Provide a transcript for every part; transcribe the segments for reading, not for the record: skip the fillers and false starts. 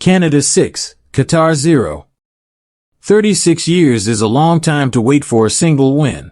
Canada 6, Qatar 0. 36 years is a long time to wait for a single win.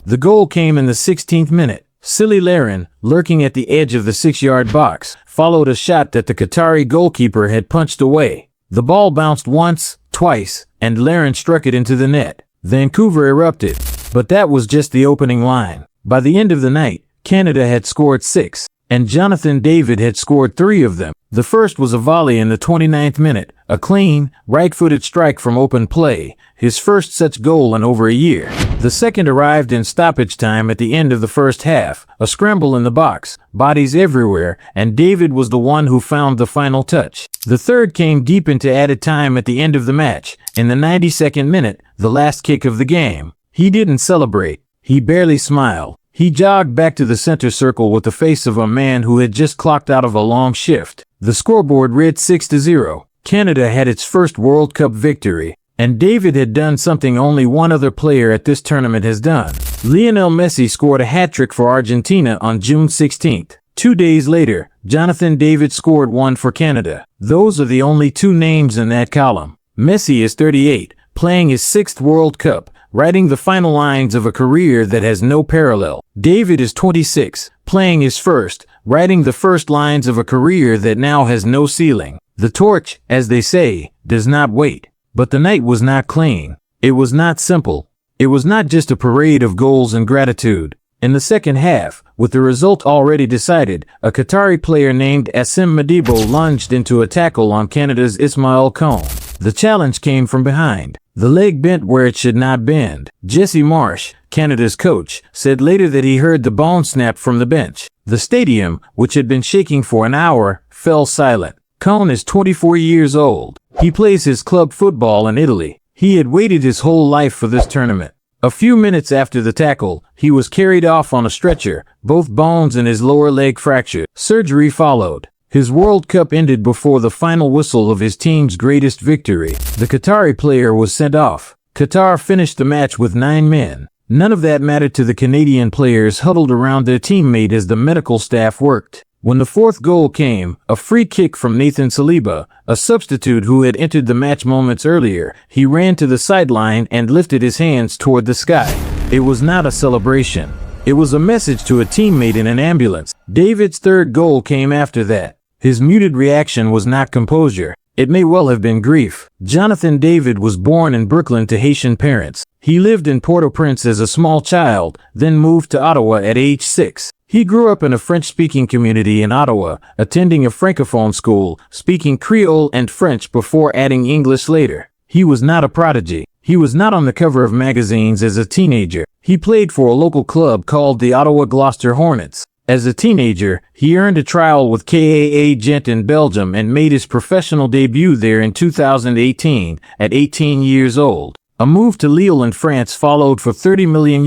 The goal came in the 16th minute. Silly Larin, lurking at the edge of the 6-yard box, followed a shot that the Qatari goalkeeper had punched away. The ball bounced once, twice, and Larin struck it into the net. Vancouver erupted. But that was just the opening line. By the end of the night, Canada had scored 6, and Jonathan David had scored 3 of them. The first was a volley in the 29th minute, a clean, right-footed strike from open play, his first such goal in over a year. The second arrived in stoppage time at the end of the first half, a scramble in the box, bodies everywhere, and David was the one who found the final touch. The third came deep into added time at the end of the match, in the 92nd minute, the last kick of the game. He didn't celebrate. He barely smiled. He jogged back to the center circle with the face of a man who had just clocked out of a long shift. The scoreboard read 6-0. Canada had its first World Cup victory, and David had done something only one other player at this tournament has done. Lionel Messi scored a hat-trick for Argentina on June 16th. 2 days later, Jonathan David scored one for Canada. Those are the only 2 names in that column. Messi is 38, playing his 6th World Cup, writing the final lines of a career that has no parallel. David is 26, playing his first, writing the first lines of a career that now has no ceiling. The torch, as they say, does not wait. But the night was not clean. It was not simple. It was not just a parade of goals and gratitude. In the second half, with the result already decided, a Qatari player named Ismael lunged into a tackle on Canada's Ismaël Koné. The challenge came from behind. The leg bent where it should not bend. Jesse Marsh, Canada's coach, said later that he heard the bone snap from the bench. The stadium, which had been shaking for an hour, fell silent. Kone is 24 years old. He plays his club football in Italy. He had waited his whole life for this tournament. A few minutes after the tackle, he was carried off on a stretcher, both bones in his lower leg fractured. Surgery followed. His World Cup ended before the final whistle of his team's greatest victory. The Qatari player was sent off. Qatar finished the match with 9 men. None of that mattered to the Canadian players huddled around their teammate as the medical staff worked. When the 4th goal came, a free kick from Nathan Saliba, a substitute who had entered the match moments earlier, he ran to the sideline and lifted his hands toward the sky. It was not a celebration. It was a message to a teammate in an ambulance. David's 3rd goal came after that. His muted reaction was not composure. It may well have been grief. Jonathan David was born in Brooklyn to Haitian parents. He lived in Port-au-Prince as a small child, then moved to Ottawa at age 6. He grew up in a French-speaking community in Ottawa, attending a francophone school, speaking Creole and French before adding English later. He was not a prodigy. He was not on the cover of magazines as a teenager. He played for a local club called the Ottawa Gloucester Hornets. As a teenager, he earned a trial with KAA Gent in Belgium and made his professional debut there in 2018, at 18 years old. A move to Lille in France followed for €30 million,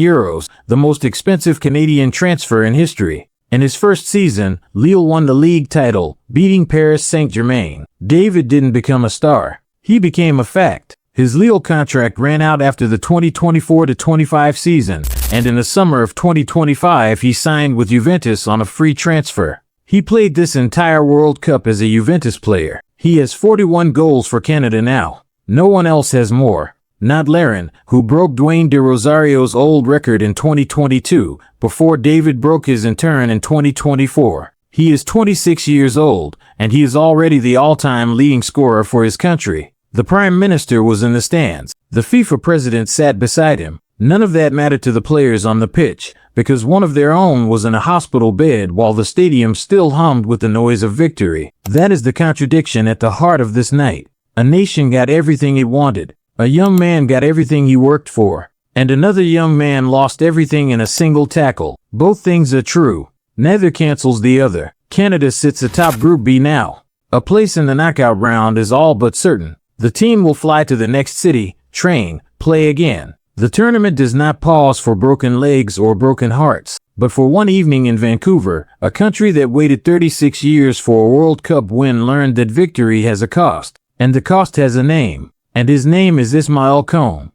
the most expensive Canadian transfer in history. In his first season, Lille won the league title, beating Paris Saint-Germain. David didn't become a star. He became a fact. His Lille contract ran out after the 2024-25 season, and in the summer of 2025 he signed with Juventus on a free transfer. He played this entire World Cup as a Juventus player. He has 41 goals for Canada now. No one else has more. Not Larin, who broke Dwayne de Rosario's old record in 2022, before David broke his in turn in 2024. He is 26 years old, and he is already the all-time leading scorer for his country. The Prime Minister was in the stands. The FIFA president sat beside him. None of that mattered to the players on the pitch, because one of their own was in a hospital bed while the stadium still hummed with the noise of victory. That is the contradiction at the heart of this night. A nation got everything it wanted. A young man got everything he worked for. And another young man lost everything in a single tackle. Both things are true. Neither cancels the other. Canada sits atop Group B now. A place in the knockout round is all but certain. The team will fly to the next city, train, play again. The tournament does not pause for broken legs or broken hearts, but for one evening in Vancouver, a country that waited 36 years for a World Cup win learned that victory has a cost, and the cost has a name, and his name is Ismael Koné.